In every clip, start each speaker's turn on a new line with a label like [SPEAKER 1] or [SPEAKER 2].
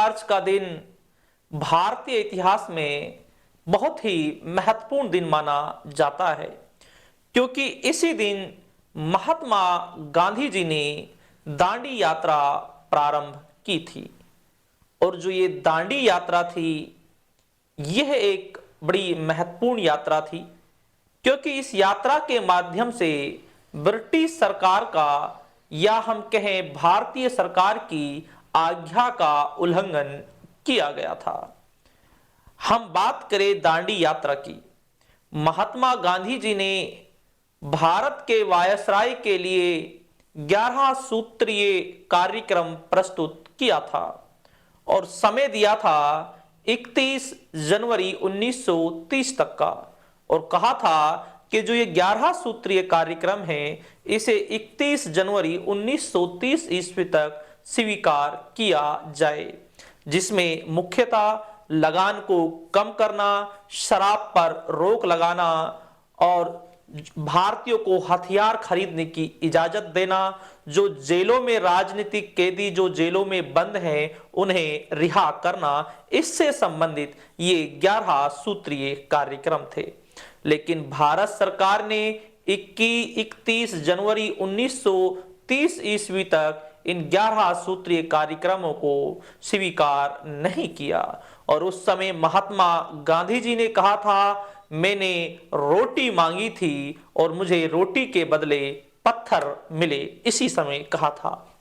[SPEAKER 1] मार्च का दिन भारतीय इतिहास में बहुत ही महत्वपूर्ण दिन माना जाता है, क्योंकि इसी दिन महात्मा गांधी जी ने दांडी यात्रा प्रारंभ की थी। और जो ये दांडी यात्रा थी, यह एक बड़ी महत्वपूर्ण यात्रा थी, क्योंकि इस यात्रा के माध्यम से ब्रिटिश सरकार का, या हम कहें भारतीय सरकार की आज्ञा का उल्लंघन किया गया था। हम बात करें दांडी यात्रा की, महात्मा गांधी जी ने भारत के वायसराय के लिए 11 सूत्रीय कार्यक्रम प्रस्तुत किया था और समय दिया था 31 जनवरी 1930 तक का, और कहा था कि जो ये 11 सूत्रीय कार्यक्रम है, इसे 31 जनवरी 1930 ईस्वी तक स्वीकार किया जाए, जिसमें मुख्यतः लगान को कम करना, शराब पर रोक लगाना और भारतीयों को हथियार खरीदने की इजाजत देना, जो जेलों में राजनीतिक कैदी जो जेलों में बंद हैं उन्हें रिहा करना, इससे संबंधित ये 11 सूत्रीय कार्यक्रम थे। लेकिन भारत सरकार ने 31 जनवरी 1930 ईस्वी तक इन 11 सूत्रीय कार्यक्रमों को स्वीकार नहीं किया। और उस समय महात्मा गांधी जी ने कहा था, मैंने रोटी मांगी थी और मुझे रोटी के बदले पत्थर मिले, इसी समय कहा था।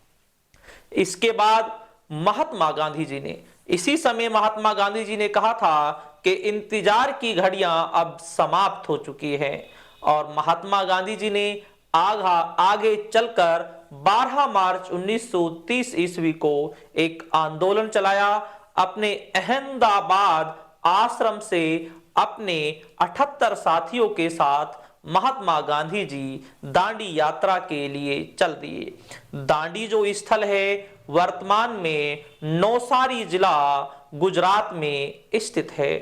[SPEAKER 1] इसके बाद महात्मा गांधी जी ने, इसी समय महात्मा गांधी जी ने कहा था कि इंतजार की घड़ियां अब समाप्त हो चुकी हैं, और महात्मा गांधी जी ने आगे चलकर 12 मार्च 1930 ईस्वी को एक आंदोलन चलाया। अपने अहमदाबाद आश्रम से अपने 78 साथियों के साथ महात्मा गांधी जी दांडी यात्रा के लिए चल दिए। दांडी जो स्थल है वर्तमान में नौसारी जिला गुजरात में स्थित है।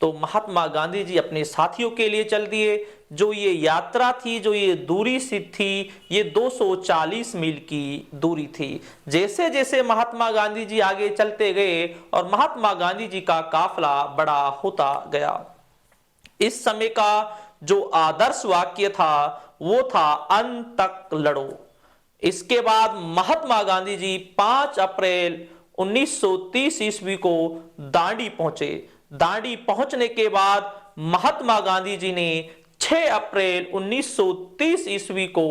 [SPEAKER 1] तो महात्मा गांधी जी अपने साथियों के लिए चल दिए। जो ये यात्रा थी, जो ये दूरी सी थी, ये 240 मील की दूरी थी। जैसे जैसे महात्मा गांधी जी आगे चलते गए और महात्मा गांधी जी का काफिला बड़ा होता गया। इस समय का जो आदर्श वाक्य था वो था, अंत तक लड़ो। इसके बाद महात्मा गांधी जी 5 अप्रैल 1930 ईस्वी को दांडी पहुंचे। दांडी पहुंचने के बाद महात्मा गांधी जी ने 6 अप्रैल 1930 ईस्वी को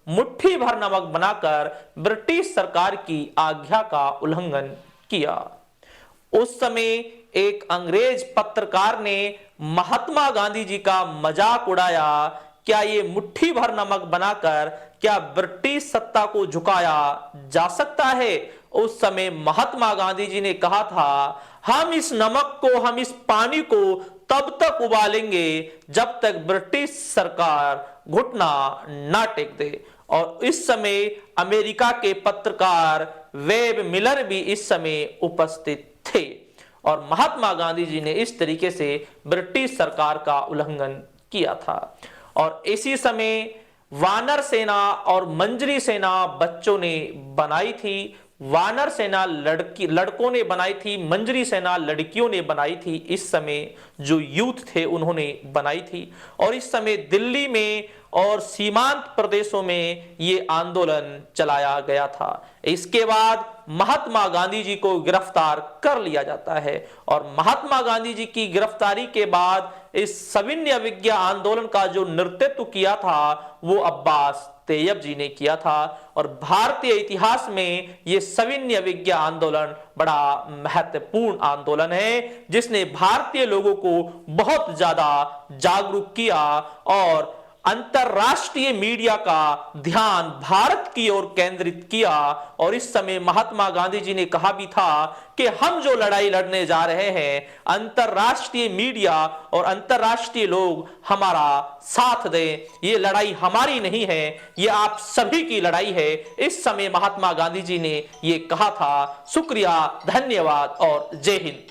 [SPEAKER 1] मुट्ठी भर नमक बनाकर ब्रिटिश सरकार की आज्ञा का उल्लंघन किया। उस समय एक अंग्रेज पत्रकार ने महात्मा गांधी जी का मजाक उड़ाया, क्या ये मुट्ठी भर नमक बनाकर क्या ब्रिटिश सत्ता को झुकाया जा सकता है? उस समय महात्मा गांधी जी ने कहा था, हम इस नमक को, हम इस पानी को तब तक उबालेंगे जब तक ब्रिटिश सरकार घुटना ना टेक दे। और इस समय अमेरिका के पत्रकार वेब मिलर भी इस समय उपस्थित थे, और महात्मा गांधी जी ने इस तरीके से ब्रिटिश सरकार का उल्लंघन किया था। और इसी समय वानर सेना और मंजरी सेना बच्चों ने बनाई थी। वानर सेना लड़कों ने बनाई थी, मंजरी सेना लड़कियों ने बनाई थी। इस समय जो यूथ थे उन्होंने बनाई थी। और इस समय दिल्ली में और सीमांत प्रदेशों में ये आंदोलन चलाया गया था। इसके बाद महात्मा गांधी जी को गिरफ्तार कर लिया जाता है, और महात्मा गांधी जी की गिरफ्तारी के बाद इस सविनय अवज्ञा आंदोलन का जो नेतृत्व किया था वो अब्बास तैयब जी ने किया था। और भारतीय इतिहास में ये सविनय अवज्ञा आंदोलन बड़ा महत्वपूर्ण आंदोलन है, जिसने भारतीय लोगों को बहुत ज्यादा जागरूक किया और अंतरराष्ट्रीय मीडिया का ध्यान भारत की ओर केंद्रित किया। और इस समय महात्मा गांधी जी ने कहा भी था कि हम जो लड़ाई लड़ने जा रहे हैं, अंतरराष्ट्रीय मीडिया और अंतरराष्ट्रीय लोग हमारा साथ दें। ये लड़ाई हमारी नहीं है, ये आप सभी की लड़ाई है। इस समय महात्मा गांधी जी ने ये कहा था। शुक्रिया, धन्यवाद और जय हिंद।